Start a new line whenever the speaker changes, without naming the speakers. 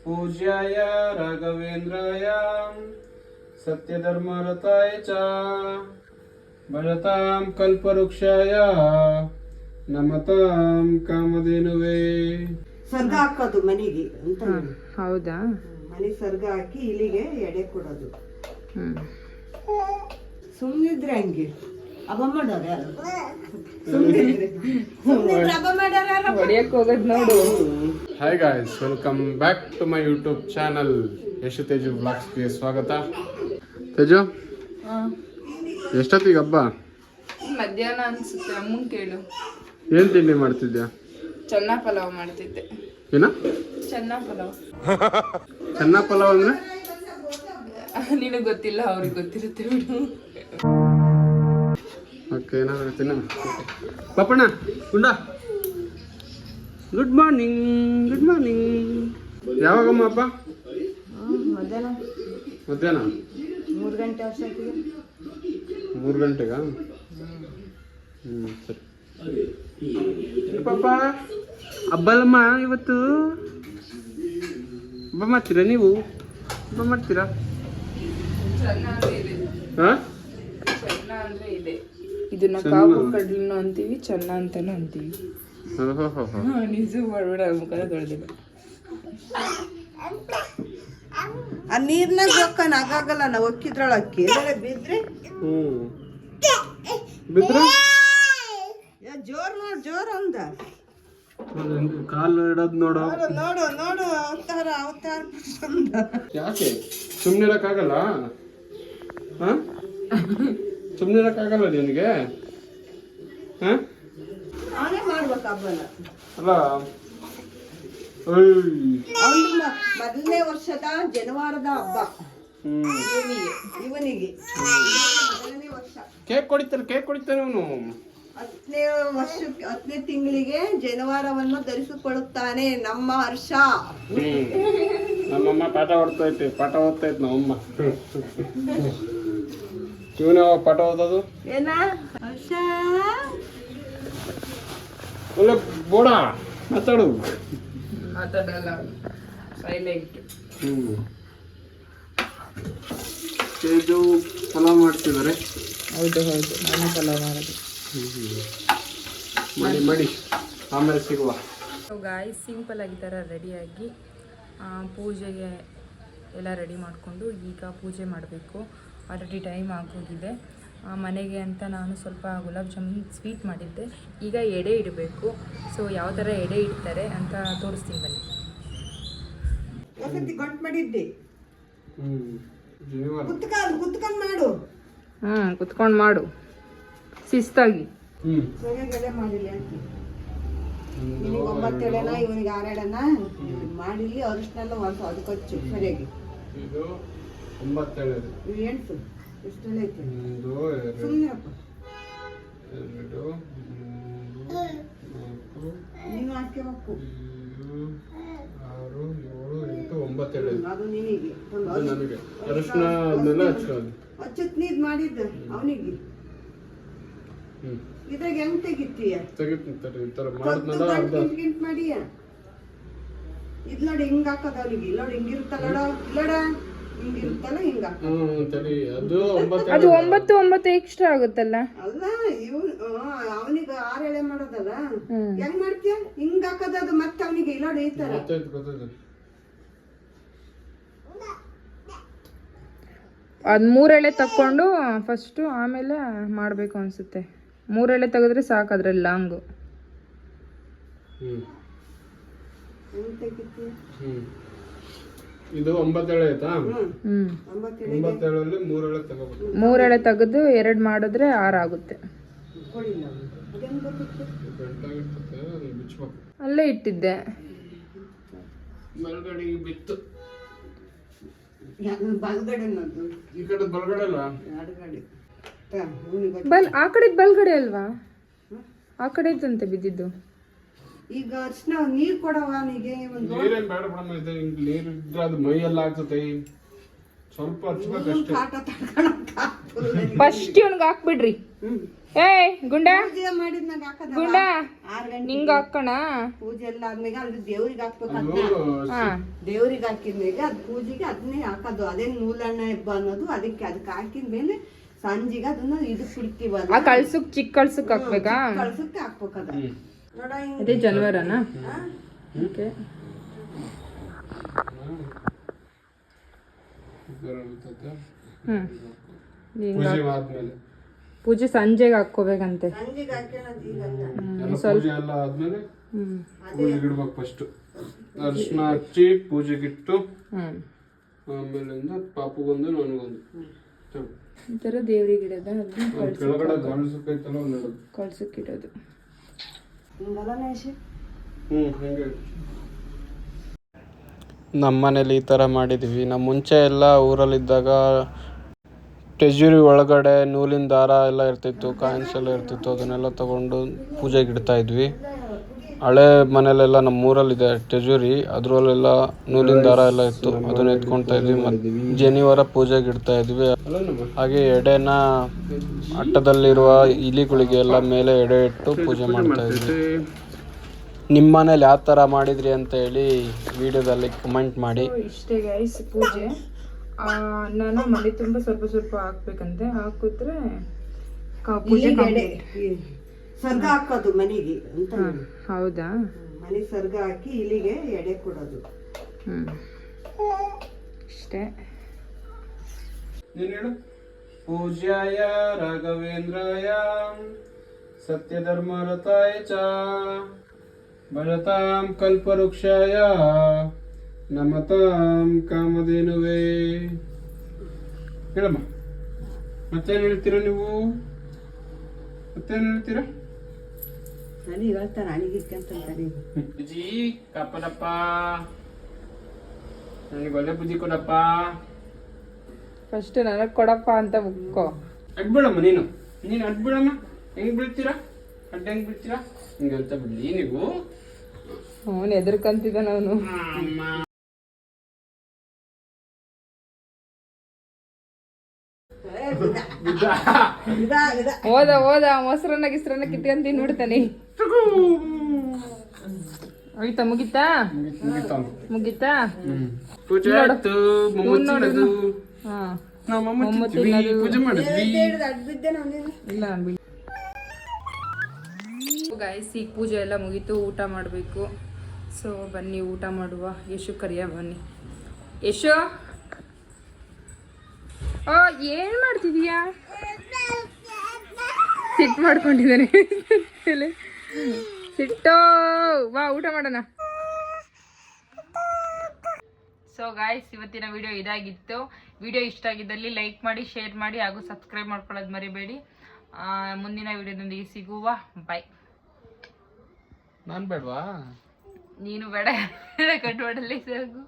पूज्याय राघवेन्द्राय सत्यधर्मरताय च भजतां कल्पवृक्षाय नमतां कामधेनुवे.
ಸರ್ಗ ಹಾಕೋದು ಮನೆಗೆ ಅಂತ.
ಹೌದಾ?
ಮನೆಗೆ ಸರ್ಗ ಹಾಕಿ ಇಲ್ಲಿಗೆ ಎಡೆ ಕೊಡೋದು. ಸುಮ್ಮನಿದ್ರೆ ಹಂಗೆ ಅಬ್ಬ ಮಾಡೋರು ಯಾರು? ಸುಮ್ಮನಿದ್ರೆ ಅಬ್ಬ ಮಾಡೋರು ಯಾರು?
ಹೊಡಿಯಕ್ಕೆ ಹೋಗೋದು ನೋಡು.
Hi guys, welcome back to my YouTube channel Yashu Teju ಬ್ಲಾಗ್ಸ್ಗೆ ಸ್ವಾಗತ. ತೇಜು, ಎಷ್ಟೊತ್ತಿಗೆ ಹಬ್ಬ?
ಮಧ್ಯಾಹ್ನ ಅನ್ಸುತ್ತೆ. ಅಮ್ಮನ್ ಕೇಳು.
ಏನ್ ತಿಂಡಿ ಮಾಡ್ತಿದ್ಯಾ?
ಚೆನ್ನ ಪಲಾವ್ ಮಾಡ್ತಿದ್ದೆ.
ಏನ?
ಚೆನ್ನ ಪಲಾವ್.
ಚೆನ್ನ ಪಲಾವ್ ಅಂದ್ರೆ
ನಿನಗೆ ಗೊತ್ತಿಲ್ಲ, ಅವ್ರಿಗೆ ಗೊತ್ತಿರುತ್ತೆ ಬಿಡು.
ಓಕೆ, ಏನಾದ್ರು ಹೇಳ್ತೀನ? Papanna Gunda, good morning. Good morning. ಯಾವಾಗಮ್ಮ ಹಬ್ಬ?
ಮಧ್ಯಾಹ್ನ
ಮಧ್ಯಾಹ್ನ
3 ಗಂಟೆ ಅಷ್ಟೊತ್ತಿಗೆ.
3 ಗಂಟೆಗಾ? ಸರಿ. ಪಾಪ ಹಬ್ಬಲ್ಲಮ್ಮ ಇವತ್ತು. ಹಬ್ಬ ಮಾಡ್ತೀರಾ ನೀವು? ಹಬ್ಬ ಮಾಡ್ತೀರಾ?
ಚೆನ್ನ ಅಂದ್ರೆ ಇದೆ.
ಹಾಂ,
ಚೆನ್ನ ಅಂದ್ರೆ ಇದೆ. ಇದನ್ನ ಕಾಬು ಕಡ್ಲಿನೂ ಅಂತೀವಿ, ಚೆನ್ನ ಅಂತಾನು ಅಂತೀವಿ. ನಿಜ ಮಾಡ್ಬೇಡ, ಮುಖದ ತೊಳೆದಿಲ್ಲ.
ಆ ನೀರ್ನಾಗ ಹೋಗ್ಕನ್ ಆಗಾಗಲ್ಲ, ನಾವು ಒಕ್ಕಿದ್ರೊಳಕ್ಕಿ ಬಿದ್ರೆ
ಬಿದ್ರೆ
ಜೋರ್ ನೋಡ್, ಜೋರ್ ಅಂದ.
ಕಾಲು ಇಡೋದು ನೋಡು.
ನೋಡು ನೋಡು, ಅವತಾರ ಅವತಾರ ಅಂದ.
ಯಾಕೆ ಸುಮ್ಮನಿರಕ್ಕಾಗಲ್ಲ? ಹಾಂ, ಸುಮ್ಮನಿರಕ್ಕಾಗಲ್ಲ ನಿನಗೆ? ಹಾಂ,
ಅವನೇ ಮಾಡ್ಬೇಕು ಹಬ್ಬನ.
ಅಲ್ಲ
ಅವನ ಮೊದಲನೇ ವರ್ಷದ ಜನವಾರದ ಹಬ್ಬ ಇವನಿಗೆ. ಮೊದಲನೇ ವರ್ಷ
ಕೇಕ್ ಕೊಡಿತಾನೆ ಅವನು.
10ನೇ ವರ್ಷಕ್ಕೆ 10ನೇ ತಿಂಗಳಿಗೆ ಜನವಾರವನ್ನು ಧರಿಸಿಕೊಳ್ಳುತ್ತಾನೆ ನಮ್ಮ ಹರ್ಷ.
ನಮ್ಮಮ್ಮ ಪಾಠ ಓದ್ತೈತೆ ನಮ್ಮಮ್ಮ. ಇವನು ಯಾವಾಗ ಪಾಠ ಓದೋದು?
ಏನ ಹರ್ಷ?
ಒಳ್ಳೆ ಬೋಡ ಮಾತಾಡು.
ಮಾತಾಡಲ್ಲ, ಸೈಲೆಂಟ್.
ಇದು ಪಲಾವ್ ಮಾಡ್ತಿದ್ದಾರೆ.
ಹೌದು ಹೌದು, ನಾನು ಪಲಾವ್ ಮಾಡೋದು.
ಮಾಡಿ ಆಮೇಲೆ ಸಿಗುವ.
ಗಾಯ್ಸ್, ಸಿಂಪಲ್ ಆಗಿ ಥರ ರೆಡಿಯಾಗಿ ಪೂಜೆಗೆ ಎಲ್ಲ ರೆಡಿ ಮಾಡಿಕೊಂಡು ಈಗ ಪೂಜೆ ಮಾಡಬೇಕು. ಆಲ್ರೆಡಿ ಟೈಮ್ ಆಗೋಗಿದೆ. ಮನೆಗೆ ಅಂತ ನಾನು ಸ್ವಲ್ಪ ಗುಲಾಬ್ ಜಾಮೂನ್ ಸ್ವೀಟ್ ಮಾಡಿದ್ದೆ. ಈಗ ಎಡೆ ಇಡಬೇಕು. ಸೊ ಯಾವ ಥರ ಎಡೆ ಇಡ್ತಾರೆ ಅಂತ ತೋರಿಸ್ತೀನಿ ಬನ್ನಿ.
ಗಂಟು ಮಾಡಿದ್ದೆ. ಕುತ್ಕೊಂಡು ಮಾಡು.
ಕುತ್ಕೊಂಡು ಮಾಡು ಶಿಸ್ತಾಗಿ.
ಮಾಡಿಲ್ಲ ಇವನಿಗೆ 9 ಎಳೆನ, ಇವನಿಗೆ 6 ಎಳೆನ ಮಾಡಿಲಿ. ಅರಿಶಿನೆಲ್ಲ ಒಂದು ಅದಕ್ಕೆ ಹಚ್ಚು ಸರಿಯಾಗಿ.
ಇದು 9 ಎಳೆದು.
ಇದು 8 ಎಷ್ಟೆಲ್ಲ ಐತೆ?
1
ಸುಮ್ಮನೆಪ್ಪ
2 3 4
ನೀನು ಹಾಕ್ಯಬೇಕು.
6 7 8 9 ಎಳೆದು.
ಅದು ನಿನಗೆ
ನನಗೆ ಅರಿಶಿನ ಅದನ್ನೆಲ್ಲ ಹಚ್ಚೋದು.
ಹಚ್ಚತ್ ನೀದ್ ಮಾಡಿದ್ದು ಅವನಿಗೆ. ಇದ್ರಾಗ ಹೆಂಗ್ ತೆಗಿತೀಯ?
ತೆಗಿತಾರೆ ಈ ಥರ ಮಾಡಿದ್ನಲ್ಲ ಅರ್ಧ
ಗಿಂಟ್ ಮಾಡಿಯ. ಇದ್ ನೋಡಿ ಹಿಂಗ್ ಹಾಕೋದು ಅವನಿಗೆ. ನೋಡಿ ಹಿಂಗಿರುತ್ತಲ್ಲ, ಇಲ್ಲಡ ಹಿಂಗಿರುತ್ತಲ್ಲ, ಹಿಂಗ
ತಡಿ. ಅದು 9
ಅದು 9 ಎಕ್ಸ್ಟ್ರಾ ಆಗುತ್ತಲ್ಲ.
ಅಲ್ಲ, ಅವನಿಗೆ 6 ಎಳೆ ಮಾಡೋದಲ್ಲ. ಹೆಂಗ್ ಮಾಡ್ತೀಯ? ಹಿಂಗ್ ಹಾಕೋದು ಅದು ಮತ್ತೆ ಅವನಿಗೆ. ಇಲ್ಲ ಈ ತರ
ಗೊತ್ತಾಯ್ತು.
ಅದು 3 ಎಳೆ ತಕ್ಕೊಂಡು ಫಸ್ಟು, ಆಮೇಲೆ ಮಾಡಬೇಕು ಅನಿಸುತ್ತೆ. 3 ಎಳೆ ತೆಗೆದ್ರೆ ಸಾಕು ಅದ್ರಲ್ಲಿ ಲಾಂಗು.
ಇದು 9 ಎಳೆ ಆಯ್ತಾ? 9 ಎಳೆಯಲ್ಲಿ 3 ಎಳೆ ತಗೋಬೇಕು.
3 ಎಳೆ ತೆಗೆದು 2 ಮಾಡಿದ್ರೆ 6 ಆಗುತ್ತೆ. ಅಲ್ಲೇ ಇಟ್ಟಿದ್ದೆ.
ಬಲಗಡೆಗೆ ಬಿತ್ತು.
ಬಲ್ಗಡೆ
ಈ ಕಡೆ ಬಲಗಡೆ ಅಲ್ಲ,
ಆ ಕಡೆ ಬಲ್ಗಡೆ ಅಲ್ವಾ? ಆ ಕಡೆ ಇತ್ತಂತೆ ಬಿದ್ದಿದ್ದು.
ಈಗ ಅರ್ಶನ ನೀರ್ ಕೊಡವ ಅವನಿಗೆ.
ನೀರೇನ್ ಬೇಡ ಬಿಡಮ್ಮ. ಇದೆ ನೀರ್ ಇದ್ರೆ ಅದು ಮೈ ಎಲ್ಲ ಆಗ್ತದೆ. ಸ್ವಲ್ಪ ಹಚ್ಬೇಕಷ್ಟೇ.
ಕಾಟ ತಡ್ಕೊಳಕ್ ಆಗ್ತಿಲ್ಲ.
ಫಸ್ಟ್ ಇವ್ನಿಗೆ ಹಾಕ್ಬಿಡ್ರಿ. ಏ ಗುಂಡ
ಪೂಜೆ ಮಾಡಿದ್ನಾಗ ಹಾಕದ
ಗುಂಡ
6 ಗಂಟೆ
ನಿಂಗ ಹಾಕೋಣ.
ಪೂಜೆ ಎಲ್ಲ ಆದ್ಮೇಲೆ ಅಲ್ಲಿ ದೇವ್ರಿಗೆ ಹಾಕ್ಬೇಕು
ಅದು
ಅದನ್ನ.
ಹಾ
ದೇವ್ರಿಗೆ ಹಾಕಿದ್ಮೇಲೆ ಅದ್ ಪೂಜೆಗೆ ಅದನ್ನೇ ಹಾಕೋದು. ಅದೇನ್ ನೂಲಣ್ಣ ಹಬ್ಬ ಅನ್ನೋದು. ಅದಕ್ಕೆ ಹಾಕಿದ ಮೇಲೆ ಸಂಜಿಗೆ ಅದನ್ನ ಇದಕ್ ಬಿಡ್ತೀವಲ್ಲ,
ಆ ಕಳ್ಸುಕ್ ಚಿಕ್ಕ ಕಳ್ಸುಕ್ ಹಾಕ್ಬೇಕಾ?
ಕಳ್ಸಕ್ಕೆ ಹಾಕ್ಬೇಕು ಅದ. ನೋಡ
ಅದೇ ಜನವರನ. ಓಕೆ
ಪೂಜೆ ಆದ್ಮೇಲೆ
ಪೂಜೆ ಸಂಜೆಗೆ ಹಾಕೋಬೇಕಂತೆ.
ಸಂಜಿಗೆ ಹಾಕ್ಯಣದ್ ಈಗ
ಎಲ್ಲ ಪೂಜೆ ಎಲ್ಲ ಆದ್ಮೇಲೆ ಪೂಜೆಗೆ ಇಡ್ಬೇಕು. ಫಸ್ಟ್ ಅರ್ಶಿನ ಹಚ್ಚಿ ಪೂಜೆಗಿಟ್ಟು ಆಮೇಲಿಂದ ಪಾಪಗೊಂದು ನನಗೊಂದು
ಈ ಥರ ದೇವ್ರಿಗೆ ಇಡೋದ,
ಕೆಳಗಡೆ ಗಾಣಿಸಕ್ಕೈತಲ್ಲ ಒಂದು
ಕಳ್ಸಕ್ಕೆ ಇಡೋದು.
ಹಿಂಗಲ್ಲ ನೇಶಿ.
ಹಂಗೆ ನಮ್ಮ ಮನೇಲಿ ಈ ಥರ ಮಾಡಿದ್ವಿ. ನಮ್ಮ ಮುಂಚೆ ಎಲ್ಲ ಊರಲ್ಲಿದ್ದಾಗ ಟೆಜುರಿ ಒಳಗಡೆ ನೂಲಿನ ದಾರ ಎಲ್ಲ ಇರ್ತಿತ್ತು, ಕಾಯಿನ್ಸ್ ಎಲ್ಲ ಇರ್ತಿತ್ತು. ಅದನ್ನೆಲ್ಲ ತಗೊಂಡು ಪೂಜೆಗೆ ಇಡ್ತಾ ಇದ್ವಿ. ಹಳೆ ಮನೇಲೆಲ್ಲ ನಮ್ಮ ಊರಲ್ಲಿದೆ ಟೆಜುರಿ, ಅದರಲ್ಲೆಲ್ಲ ನೂಲಿನ ದಾರ ಎಲ್ಲ ಇತ್ತು. ಅದನ್ನ ಎತ್ಕೊಳ್ತಾ ಇದ್ವಿ. ಮತ್ತು ಜನಿವಾರ ಪೂಜೆಗೆ ಇಡ್ತಾ ಇದ್ವಿ. ಹಾಗೆ ಎಡೆನ ಅಟ್ಟದಲ್ಲಿರುವ ಇಲಿಗಳಿಗೆ ಎಲ್ಲ ಮೇಲೆ ಎಡೆ ಇಟ್ಟು ಪೂಜೆ ಮಾಡ್ತಾ ಇದ್ವಿ. ನಿಮ್ಮ ಮನೇಲಿ ಯಾವ ಥರ ಮಾಡಿದ್ರಿ ಅಂತ ಹೇಳಿ ವಿಡಿಯೋದಲ್ಲಿ ಕಮೆಂಟ್ ಮಾಡಿ.
ಇಷ್ಟೇ ಗೈಸ್ ಪೂಜೆ. ನಾನು ಮನೆ ತುಂಬ ಸ್ವಲ್ಪ ಸ್ವಲ್ಪ ಹಾಕ್ಬೇಕಂತೆ. ಹಾಕಿದ್ರೆ ಪೂಜೆ
ಸರ್ಗ ಹಾಕೋದು ಮನೆಗೆ ಅಂತ.
ಹೌದಾ?
ಮನೆ ಸರ್ಗ ಹಾಕಿ ಇಲಿಗೆ ಎಡೆ ಕೊಡೋದು.
ಇಷ್ಟೇ.
ನೀನು ಹೇಳು. ಪೂಜ್ಯಾಯ ರಾಘವೇಂದ್ರಾಯ ಸತ್ಯಧರ್ಮರತಾಯ ಚ ಭಜತಾಂ ಕಲ್ಪವೃಕ್ಷಾಯ ನಮತಾಂ ಕಾಮಧೇನುವೇ. ಹೇಳಮ್ಮ, ಮತ್ತೇನು ಹೇಳ್ತೀರಾ ನೀವು? ಮತ್ತೇನು ಹೇಳ್ತೀರಾ?
ನನಗೆ ಹೇಳ್ತಾರೆ ಅಣಿಗಿಕ್ಕಂತಾರೆ.
ಬುಜ್ಜಿ ಕಪ್ಪದಪ್ಪ, ನನಗೆ ಒಳ್ಳೆ ಬುದ್ಧಿ ಕೊಡಪ್ಪ.
ಫಸ್ಟ್ ನನಗೆ ಕೊಡಪ್ಪ ಅಂತ ಬುಕ್ಕೋ.
ಅಡ್ಬೇಡಮ್ಮ, ನೀನು ಅಡ್ಬೇಡಮ್ಮ. ಹೆಂಗ್ ಬೀಳ್ತೀರಾ? ಅಡ್ಡ ಹೆಂಗ್ ಬೀಳ್ತೀರಾ? ಹಿಂಗೆ ಅಂತ ಬಿಡ್ಲಿ ನೀವು.
ಅವನು ಎದುರ್ಕಂತಿದ್ದಾನ ಅವನು. ಓದ ಮೊಸರನ್ನ ಗಿಸ್ರನ್ನ ಕಿತ್ಕೊಂಡ್ ತಿನ್ಬಿಡ್ತಾನೆ. ಆಯ್ತಾ? ಮುಗಿತಾ?
ಪೂಜೆ ಆಯ್ತು. ಪೂಜೆ ಮಾಡಿದ್ವಿ.
ಇಲ್ಲ ಗೈಸ್, ಈಗ ಪೂಜೆ ಎಲ್ಲ ಮುಗೀತು. ಊಟ ಮಾಡಬೇಕು. ಸೊ ಬನ್ನಿ ಊಟ ಮಾಡುವ. ಯಶು ಕರಿಯ ಬನ್ನಿ. ಯಶು, ಏನು ಮಾಡ್ತಿದೀಯಾ? ಸಿಟ್ಟು ಮಾಡ್ಕೊಂಡಿದ್ದಾನೆ. ಸಿಟ್ಟು. ಬಾ ಊಟ ಮಾಡೋಣ. ಸೊ ಗಾಯ್ಸ್, ಇವತ್ತಿನ ವಿಡಿಯೋ ಇದಾಗಿತ್ತು. ವಿಡಿಯೋ ಇಷ್ಟ ಆಗಿದ್ದಲ್ಲಿ ಲೈಕ್ ಮಾಡಿ, ಶೇರ್ ಮಾಡಿ ಹಾಗೂ ಸಬ್ಸ್ಕ್ರೈಬ್ ಮಾಡ್ಕೊಳ್ಳೋದು ಮರಿಬೇಡಿ. ಮುಂದಿನ ವಿಡಿಯೋದೊಂದಿಗೆ ಸಿಗುವ. ಬಾಯ್.
ನಾನು ಬೇಡವಾ?
ನೀನು ಬೇಡ. ಕಟ್ ಮಾಡಲಿ ಸಾಕು.